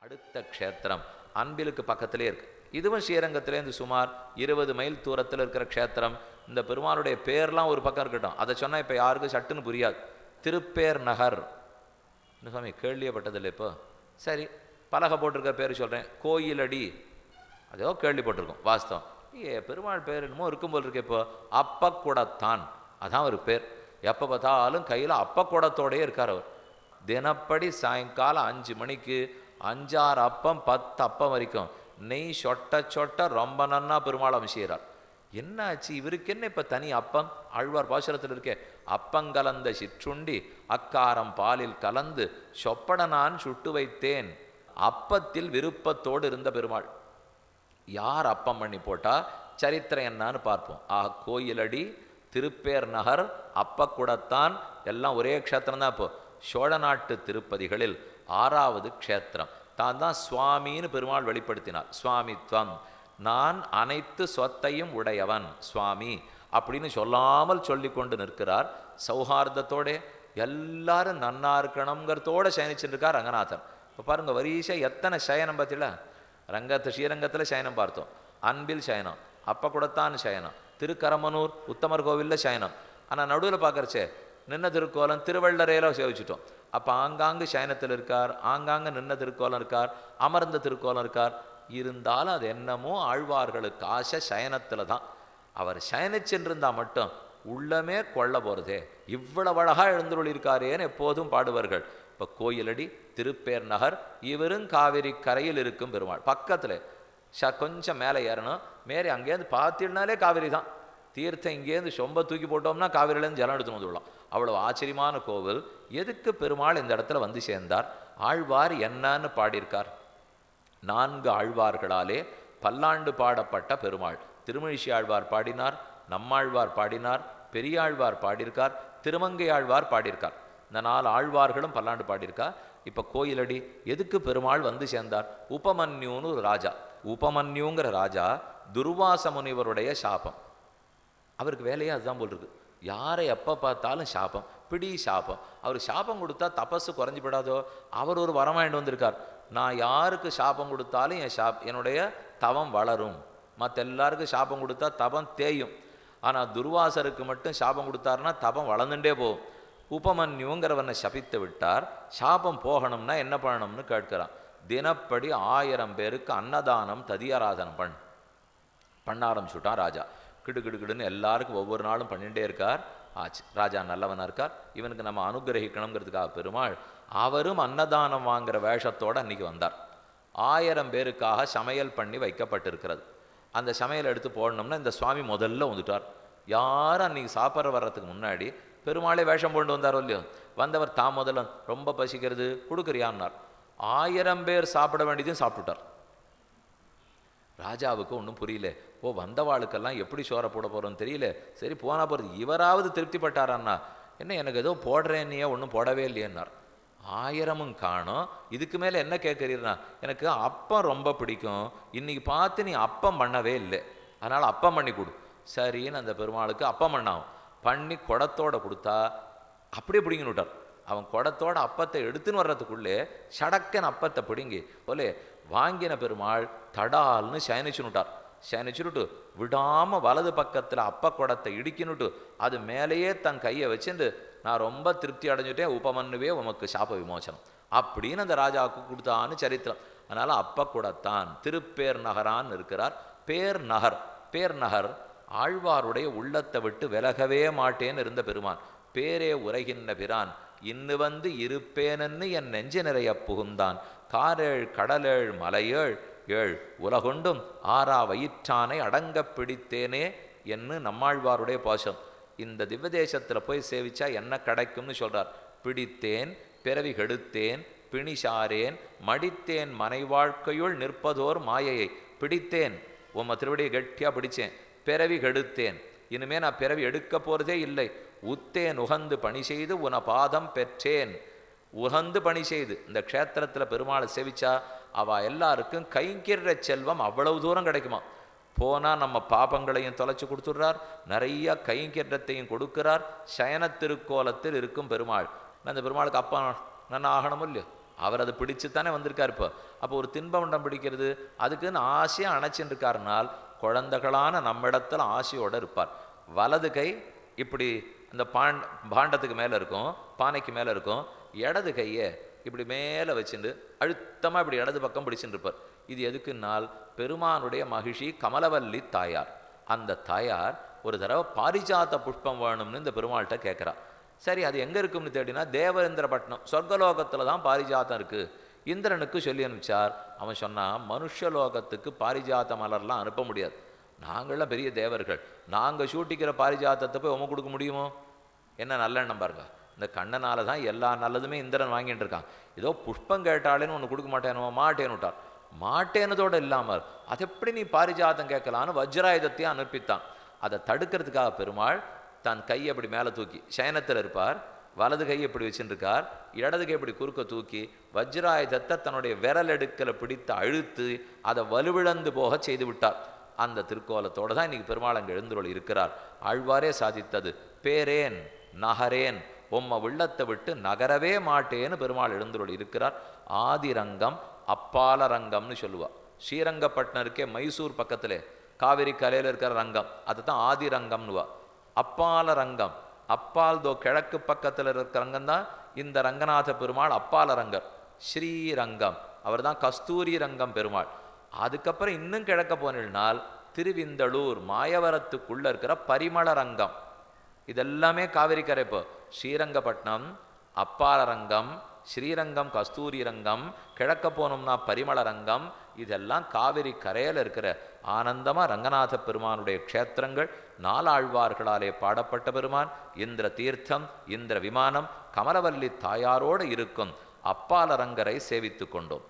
அடுத்த க்ஷேத்திரம் அன்பிலுக்கு பக்கத்திலே இருக்கு. இதுவும் ஸ்ரீரங்கத்திலேருந்து சுமார் 20 மைல் தூரத்தில் இருக்கிற க்ஷேத்திரம். இந்த பெருமாளுடைய பேர்லாம் ஒரு பக்கம் இருக்கட்டும், அதை சொன்னால் இப்போ யாருக்கும் சட்டுன்னு புரியாது. திருப்பேர் நகர் சுவாமி கேள்விப்பட்டதில்லை. இப்போ சரி, பலகை போட்டிருக்க பேர் சொல்கிறேன், கோயிலடி, அதோ கேள்விப்பட்டிருக்கோம். வாஸ்தவம் பெருமாள் பேர் என்னமோ இருக்கும் போல் இருக்கு. இப்போ அப்பக்கூடத்தான், அதான் ஒரு பேர். எப்போ பார்த்தாலும் கையில் அப்பக்கூடத்தோடையே இருக்கார் அவர். தினப்படி சாயங்காலம் 5 மணிக்கு 5-6 அப்பம் 10 அப்பம் வரைக்கும் நெய் சொட்ட சொட்ட ரொம்ப நன்னா பெருமாள் அபிஷேகிறார். என்ன ஆச்சு இவருக்கு? என்ன இப்போ தனி அப்பம்? ஆழ்வார் பாசுரத்தில் இருக்கே, அப்பங்கலந்த சிற்றுண்டி அக்காரம் பாலில் கலந்து சொப்பட நான் சுட்டு வைத்தேன். அப்பத்தில் விருப்பத்தோடு இருந்த பெருமாள். யார் அப்பம் பண்ணி போட்டா சரித்திரம் என்னன்னு பார்ப்போம். கோயிலடி, திருப்பேர் நகர், அப்பக்கூடத்தான் எல்லாம் ஒரே க்ஷேத்திரம் தான். இப்போ சோழ நாட்டு திருப்பதிகளில் 6வது க்ஷேத்திரம் தான் சுவாமின்னு பெருமாள் வெளிப்படுத்தினார். சுவாமித்வம், நான் அனைத்து சொத்தையும் உடையவன் சுவாமி அப்படின்னு சொல்லாமல் சொல்லி கொண்டு நிற்கிறார். சௌஹார்தத்தோட எல்லாரும் நன்னா இருக்கணுங்கிறதோடு சயனிச்சுட்டு இருக்கார் ரங்கநாதன். இப்போ பாருங்க, வரிசை எத்தனை சயனம் பார்த்தீங்களா? ஸ்ரீரங்கத்தில் சயனம் பார்த்தோம், அன்பில் சயனம், அப்பக்கூடத்தான் சயனம், திருக்கரமனூர் உத்தமர் கோவிலில் சயனம். ஆனால் நடுவில் பார்க்குறச்சே நின்ன திருக்கோலம் திருவள்ளரையில் சேவிச்சிட்டோம். அப்போ ஆங்காங்கு சயனத்தில் இருக்கார், ஆங்காங்கு நின்ன திருக்கோலம் இருக்கார், அமர்ந்த திருக்கோலம் இருக்கார். இருந்தாலும் அது என்னமோ ஆழ்வார்களுக்கு ஆசை சயனத்தில் தான். அவர் சயனிச்சென்றிருந்தால் மட்டும் உள்ளமே கொள்ள போகிறதே, இவ்வளவு அழகாக எழுந்துள்ளிருக்காரேன்னு எப்போதும் பாடுவார்கள். இப்போ கோயிலடி, திருப்பேர் நகர், இவரும் காவிரி கரையில் இருக்கும் பெருமாள். பக்கத்தில் கொஞ்சம் மேலே ஏறணும், மேலே அங்கேருந்து பார்த்தீங்கன்னாலே காவிரி தான். தீர்த்தம் இங்கேருந்து சொம்ப தூக்கி போட்டோம்னா காவிரியிலேருந்து ஜலம் எடுத்து வந்துடலாம். அவ்வளோ ஆச்சரியமான கோவில். எதுக்கு பெருமாள் இந்த இடத்துல வந்து சேர்ந்தார்? ஆழ்வார் என்னன்னு பாடியிருக்கார்? 4 ஆழ்வார்களாலே பல்லாண்டு பாடப்பட்ட பெருமாள். திருமழிசை ஆழ்வார் பாடினார், நம்மாழ்வார் பாடினார், பெரியாழ்வார் பாடியிருக்கார், திருமங்கை ஆழ்வார் பாடியிருக்கார். இந்த 4 ஆழ்வார்களும் பல்லாண்டு பாடியிருக்கார். இப்போ கோயிலடி எதுக்கு பெருமாள் வந்து சேர்ந்தார்? உபமன்யுன்னு ஒரு ராஜா. உபமன்யுங்கிற ராஜா துர்வாச முனிவருடைய சாபம். அவருக்கு வேலையே அதுதான் போல் இருக்கு. யாரை எப்போ பார்த்தாலும் சாபம், பிடி சாபம். அவர் சாபம் கொடுத்தா தபஸு குறைஞ்சி விடாதோ? அவர் ஒரு வரமாயிட்டு வந்திருக்கார், நான் யாருக்கு சாபம் கொடுத்தாலும் என்னுடைய தவம் வளரும், மற்ற எல்லாருக்கும் சாபம் கொடுத்தா தபம் தேயும். ஆனால் துர்வாசருக்கு மட்டும் சாபம் கொடுத்தாருன்னா தபம் வளர்ந்துட்டே போகும். உபமன்யுங்கிறவனை சபித்து விட்டார். சாபம் போகணும்னா என்ன பண்ணணும்னு கேட்கிறான். தினப்படி 1000 பேருக்கு அன்னதானம் ததியாராதனம் பண்ண ஆரம்பிச்சுட்டான் ராஜா. கிடுன்னு எல்லாருக்கும் ஒவ்வொரு நாளும் பண்ணிகிட்டே இருக்கார். ஆச்சு, ராஜா நல்லவனாக இருக்கார், இவனுக்கு நம்ம அனுகிரகிக்கணுங்கிறதுக்காக பெருமாள் அவரும் அன்னதானம் வாங்குகிற வேஷத்தோடு அன்றைக்கி வந்தார். 1000 பேருக்காக சமையல் பண்ணி வைக்கப்பட்டிருக்கிறது. அந்த சமையல் எடுத்து போடணும்னா இந்த சுவாமி முதல்ல வந்துட்டார். யாரும் அன்றைக்கி சாப்பிட்ற வர்றதுக்கு முன்னாடி பெருமாளே வேஷம் போட்டு வந்தாரோ இல்லையோ, வந்தவர் தான் முதல்ல ரொம்ப பசிக்கிறது கொடுக்குறியான்னார். 1000 பேர் சாப்பிட வேண்டியதையும் சாப்பிட்டுட்டார். ராஜாவுக்கு ஒன்றும் புரியல. வந்தவாளுக்கெல்லாம் எப்படி சோற போட போகிறோன்னு தெரியல. சரி போனால் போகிறது, இவராவது திருப்திப்பட்டாரான்னா என்ன, எனக்கு ஏதோ போடுறேன்னியே ஒன்றும் போடவே இல்லையேன்னார். 1000ம் காணும். இதுக்கு மேலே என்ன கேட்குறீர்னா, எனக்கு அப்பம் ரொம்ப பிடிக்கும், இன்றைக்கி பார்த்து நீ அப்பம் பண்ணவே இல்லை, அதனால் அப்பம் பண்ணி கொடு. சரின்னு அந்த பெருமாளுக்கு அப்பம் பண்ணி குடத்தோடு கொடுத்தா அப்படியே பிடிங்கன்னு விட்டார். அவன் குடத்தோட அப்பத்தை எடுத்துன்னு வர்றதுக்குள்ளே சடக்கன் அப்பத்தை பிடுங்கி போலே வாங்கின பெருமாள் தடால்னு சயனிச்சுனுட்டார். சயனிச்சுட்டு விடாமல் வலது பக்கத்தில் அப்ப குடத்தை இடிக்கினுட்டு அது மேலேயே தன் கையை வச்சுட்டு நான் ரொம்ப திருப்தி அடைஞ்சுட்டேன், உபமன்னுவே உமக்கு சாப விமோசனம் அப்படின்னு அந்த ராஜாவுக்கு கொடுத்தான்னு சரித்திரம். அதனால் அப்ப குடத்தான் திருப்பேர் நகரான்னு இருக்கிறார். பேர் நகர் ஆழ்வாருடைய உள்ளத்தை விட்டு விலகவே மாட்டேன்னு இருந்த பெருமான். பேரே உரைகின்ற பிரான் இன்னு வந்து இருப்பேனன்னு என் நெஞ்சு நிறைய புகுந்தான். காரேழ் கடலேழ் மலையேழ் ஏழ் உலகொண்டும் ஆறா வயிற்றானை அடங்க பிடித்தேனே என்று நம்மாழ்வாருடைய பாசம். இந்த திவ்யதேசத்தில் போய் சேவிச்சா என்ன கிடைக்கும்னு சொல்கிறார். பிடித்தேன் பிறவி கெடுத்தேன் பிணிசாரேன் மடித்தேன் மனை வாழ்க்கையுள் நிற்பதோர் மாயையை. பிடித்தேன், உம்ம திருவடியை கெட்டியாக பிடித்தேன். பிறவி கெடுத்தேன், இனிமே நான் பிறவி எடுக்க போகிறதே இல்லை. உத்தேன் உகந்து பணி செய்து உன பாதம் பெற்றேன். உகந்து பணி செய்து இந்த க்ஷேத்திரத்தில் பெருமாளை சேவிச்சா அவள் எல்லாருக்கும் கைங்கிற செல்வம் அவ்வளவு தூரம் கிடைக்குமா. போனால் நம்ம பாபங்களையும் தொலைச்சி கொடுத்துட்றார், நிறைய கைங்கிரத்தையும் கொடுக்கிறார். சயன திருக்கோலத்தில் இருக்கும் பெருமாள். அந்த பெருமாளுக்கு அப்பா நான் ஆகணும் இல்லையோ, அவர் அதை பிடிச்சு தானே வந்திருக்கார். அப்போ ஒரு தின்பண்டம் பிடிக்கிறது அதுக்குன்னு ஆசையாக அணைச்சின்னு இருக்காருனால் குழந்தைகளான நம்மிடத்தில் ஆசையோடு இருப்பார். வலது கை இப்படி இந்த பாண்டத்துக்கு மேலே இருக்கும், பானைக்கு மேலே இருக்கும். இடது கையை இப்படி மேலே வச்சுட்டு அழுத்தமாக இப்படி இடது பக்கம் பிடிச்சுட்டு இருப்பார். இது எதுக்குன்னால் பெருமானுடைய மகிழ்ச்சி கமலவல்லி தாயார். அந்த தாயார் ஒரு தடவை பாரிஜாத புஷ்பம் வேணும்னு இந்த பெருமாள்கிட்ட கேட்குறா. சரி, அது எங்கே இருக்கும்னு தேடினா தேவேந்திரபட்டினம் சொர்க்கலோகத்தில் தான் பாரிஜாத்தம் இருக்குது. இந்திரனுக்கு சொல்லி அனுப்பிச்சார். அவன் சொன்னான், மனுஷலோகத்துக்கு பாரிஜாத்த மலர்லாம் அனுப்ப முடியாது, நாங்கள்லாம் பெரிய தேவர்கள், நாங்கள் சூட்டிக்கிற பாரிஜாத்தத்தை போய் உமக்கு கொடுக்க முடியுமோ? என்ன நல்ல எண்ணம் பாருங்க. இந்த கண்ணனால தான் எல்லா நல்லதுமே இந்திரன் வாங்கிட்டு இருக்கான். ஏதோ புஷ்பம் கேட்டாலேன்னு ஒன்று கொடுக்க மாட்டேனோ, மாட்டேன்னு விட்டார். மாட்டேனதோடு இல்லாமல் அது எப்படி நீ பாரிஜாத்தம் கேட்கலான்னு வஜ்ராயுதத்தையும் அனுப்பித்தான். அதை தடுக்கிறதுக்காக பெருமாள் தன் கையை அப்படி மேலே தூக்கி சயனத்தில் இருப்பார், வலது கையை இப்படி வச்சுருக்கார், இடது கை இப்படி குறுக்க தூக்கி வஜ்ராயுதத்தை தன்னுடைய விரல் எடுக்கலை பிடித்து அழுத்து அதை வலுவிழந்து போக செய்து விட்டார். அந்த திருக்கோலத்தோடு தான் இன்றைக்கி பெருமாள் அங்கே எழுந்துருள் இருக்கிறார். ஆழ்வாரே சாதித்தது, பேரேன் நகரேன் உம்ம உள்ளத்தை விட்டு நகரவே மாட்டேன்னு பெருமாள் எழுந்துருள் இருக்கிறார். ஆதிரங்கம் அப்பால ரங்கம்னு சொல்லுவாள். ஸ்ரீரங்கப்பட்டினம் இருக்கே மைசூர் பக்கத்தில் காவிரி கரையில் இருக்கிற ரங்கம், அதை தான் ஆதிரங்கம்னுவா. அப்பால ரங்கம், அப்பால் தோ கிழக்கு பக்கத்தில் இருக்கிற ரங்கம் தான் இந்த ரங்கநாத பெருமாள் அப்பால ரங்கர். ஸ்ரீரங்கம் அவர் தான் கஸ்தூரி ரங்கம் பெருமாள். அதுக்கப்புறம் இன்னும் கிழக்க போனால் திருவிந்தளூர் மாயவரத்துக்குள்ளே இருக்கிற பரிமள ரங்கம். இதெல்லாமே காவிரி கரை. இப்போ ஸ்ரீரங்கப்பட்டினம் அப்பால ரங்கம், ஸ்ரீரங்கம் கஸ்தூரி ரங்கம், கிழக்க போனோம்னா பரிமள ரங்கம். இதெல்லாம் காவிரி கரையில் இருக்கிற ஆனந்தமாக ரங்கநாத பெருமானுடைய க்ஷேத்திரங்கள். நாலாழ்வார்களாலே பாடப்பட்ட பெருமான் இந்திர தீர்த்தம், இந்திர விமானம், கமலவல்லி தாயாரோடு இருக்கும் அப்பால ரங்கரை சேவித்து கொண்டோம்.